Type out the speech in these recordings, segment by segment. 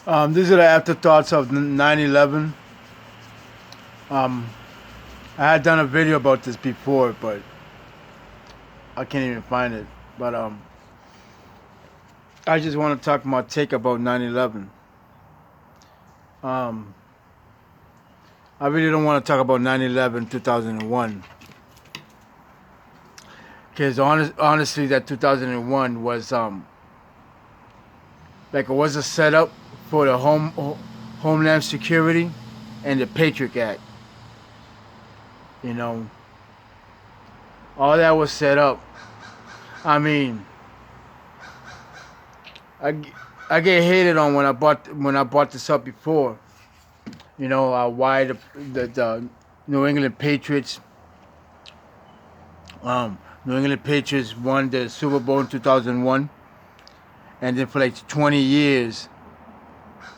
These are the afterthoughts of 9/11. Um, I had done a video about this before, but I can't even find it. But I just want to talk my take about 9/11. Um, I really don't want to talk about 9/11 2001 because honestly, that 2001 was like it was a setup for the Homeland Security and the Patriot Act. You know, all that was set up. I mean, I, I get hated on when I brought this up before. You know, why the New England Patriots New England Patriots won the Super Bowl in 2001, and then for like 20 years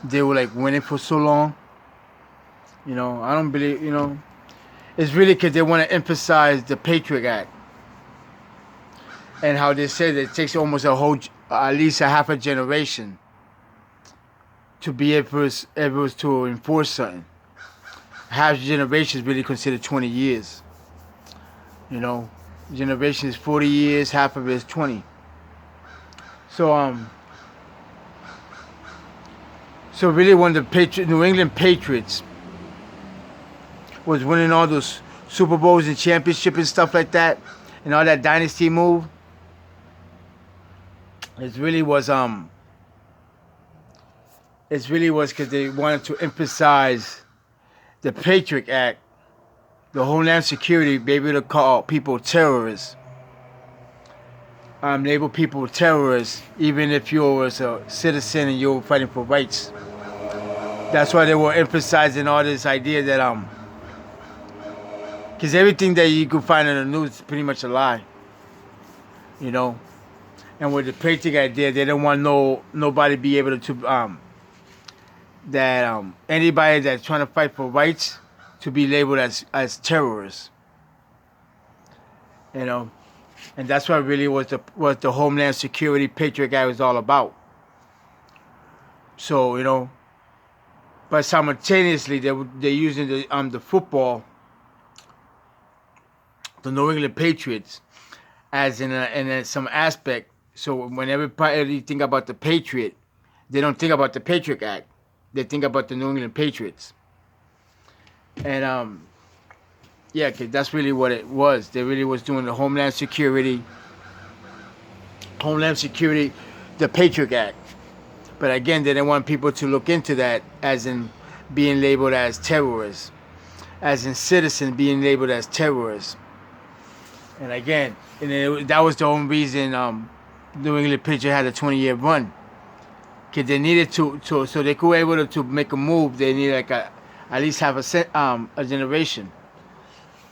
they were like winning for so long. You know, I don't believe. You know, it's really because they want to emphasize the Patriot Act and how they say that it takes almost at least a half a generation to be able to enforce something. Half a generation is really considered 20 years. You know, generation is 40 years, half of it is 20. So so really when the New England Patriots was winning all those Super Bowls and championships and stuff like that, and all that dynasty move, it really was because they wanted to emphasize the Patriot Act, the Homeland Security, be able to call people terrorists. Label people terrorists, even if you was a citizen and you were fighting for rights. That's why they were emphasizing all this idea that because everything that you could find in the news is pretty much a lie. You know, and with the Patriot idea, they don't want nobody be able to anybody that's trying to fight for rights to be labeled as terrorists. You know, and that's what really was the Homeland Security Patriot Act was all about. So you know, but simultaneously they're using the football, the New England Patriots, as in some aspect. So whenever everybody think about the Patriot, they don't think about the Patriot Act. They think about the New England Patriots. And yeah, 'cause that's really what it was. They really was doing the Homeland Security, the Patriot Act. But again, they didn't want people to look into that as in being labeled as terrorists, as in citizens being labeled as terrorists. And again, that was the only reason New England Patriots had a 20-year run. Cause they needed to so they could be able to make a move. They needed like at least have a generation.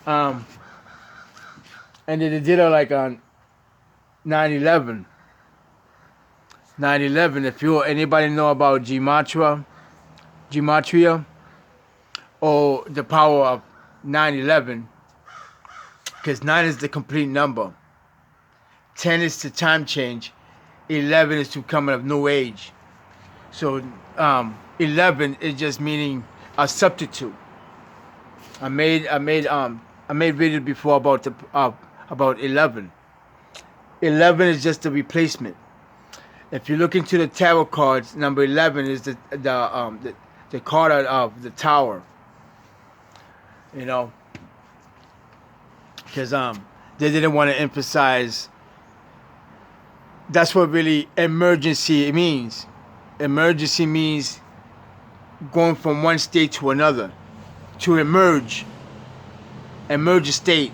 And then they did it like on 9/11. 9/11. If anybody know about gematria, or the power of 9/11, because 9 is the complete number, 10 is the time change, 11 is to come of new age. So 11 is just meaning a substitute. I made videos before about 11. 11 is just a replacement. If you look into the tarot cards, number 11 is the card of the Tower. You know, because they didn't want to emphasize. That's what really emergency means. Emergency means going from one state to another, to emerge a state.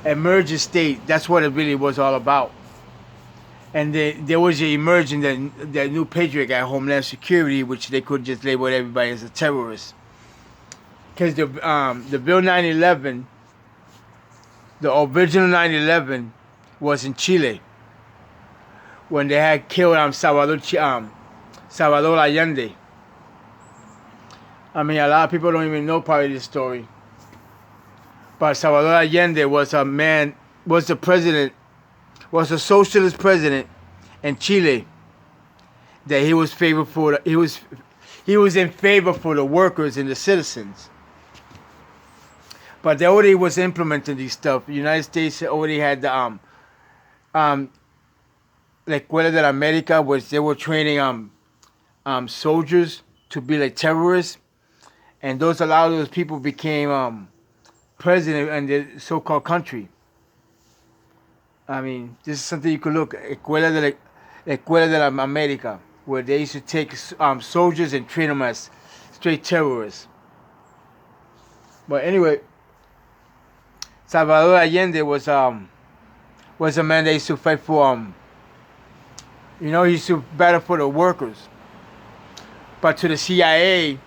Emerge a state. That's what it really was all about. And there was an emerging that new Patriot Act, Homeland Security, which they could just label everybody as a terrorist. Because the Bill 9/11, the original 9/11, was in Chile when they had killed Salvador Allende. I mean, a lot of people don't even know probably this story. But Salvador Allende was a socialist president in Chile. that he was favor for the, he was in favor for the workers and the citizens. But they already was implementing these stuff. The United States already had the la Escuela de la America, which they were training soldiers to be like terrorists, and a lot of those people became president in the so-called country. I mean, this is something you could look at, Escuela de la America, where they used to take soldiers and train them as straight terrorists. But anyway, Salvador Allende was a man that used to fight for he used to battle for the workers. But to the CIA,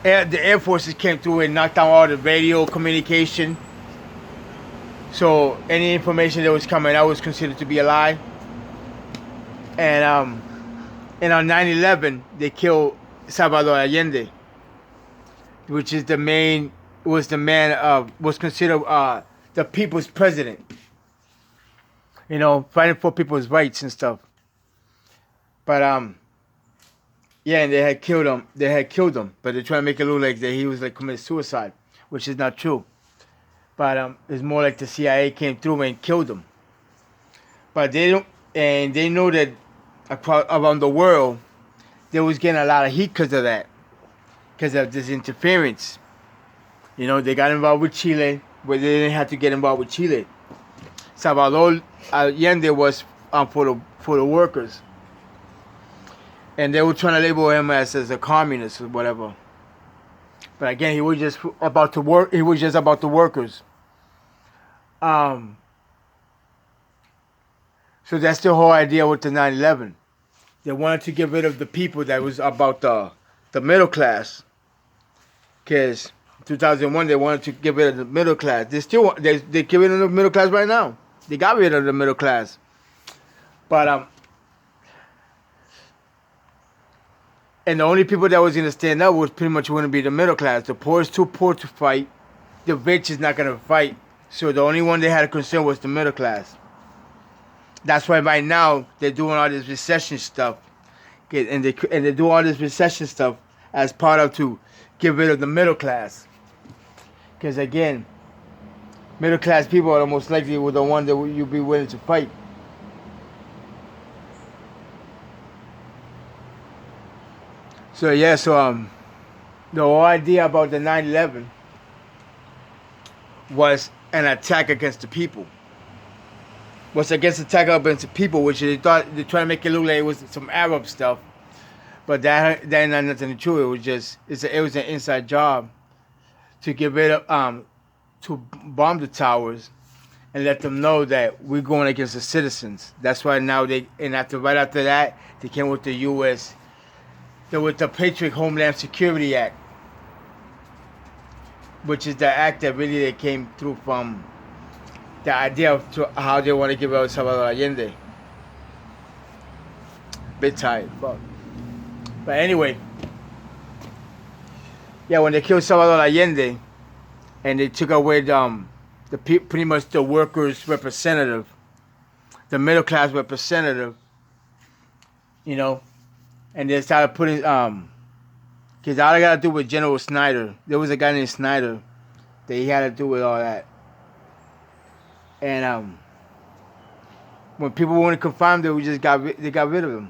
the Air Forces came through and knocked down all the radio communication. So any information that was coming out was considered to be a lie. And on 9/11, they killed Salvador Allende, which is was considered the people's president. Fighting for people's rights and stuff. But yeah, and they had killed him. But they're trying to make it look like that he was committed suicide, which is not true. But it's more like the CIA came through and killed him. But they don't, and they know that around the world, they was getting a lot of heat because of that, because of this interference. They got involved with Chile, where they didn't have to get involved with Chile. Salvador Allende was for the workers, and they were trying to label him as a communist or whatever. But again, he was just about to work. He was just about the workers. So that's the whole idea with the 9/11. They wanted to get rid of the people that was about the middle class. Because in 2001 they wanted to get rid of the middle class. They get rid of the middle class right now. They got rid of the middle class. But and the only people that was gonna stand up was pretty much gonna be the middle class. The poor is too poor to fight. The rich is not gonna fight. So the only one they had a concern was the middle class. That's why right now they're doing all this recession stuff, and they do all this recession stuff as part of to get rid of the middle class. Because again, middle class people are the most likely the one that you'll be willing to fight. So yeah, the whole idea about the 9/11 was an attack against the people. Was against attack against the people, which they thought they trying to make it look like it was some Arab stuff, but that ain't not nothing true. It was just it was an inside job to get rid of to bomb the towers and let them know that we're going against the citizens. That's why now right after that they came with the U.S. with the Patriot Homeland Security Act, which is the act that really they came through from the idea of how they want to give out Salvador Allende. Bit tired, fuck. But anyway, yeah, when they killed Salvador Allende and they took away pretty much the workers' representative, the middle class representative, and they started putting because all I got to do with General Snyder. There was a guy named Snyder that he had to do with all that. And when people wanted to confirm, they got rid of him.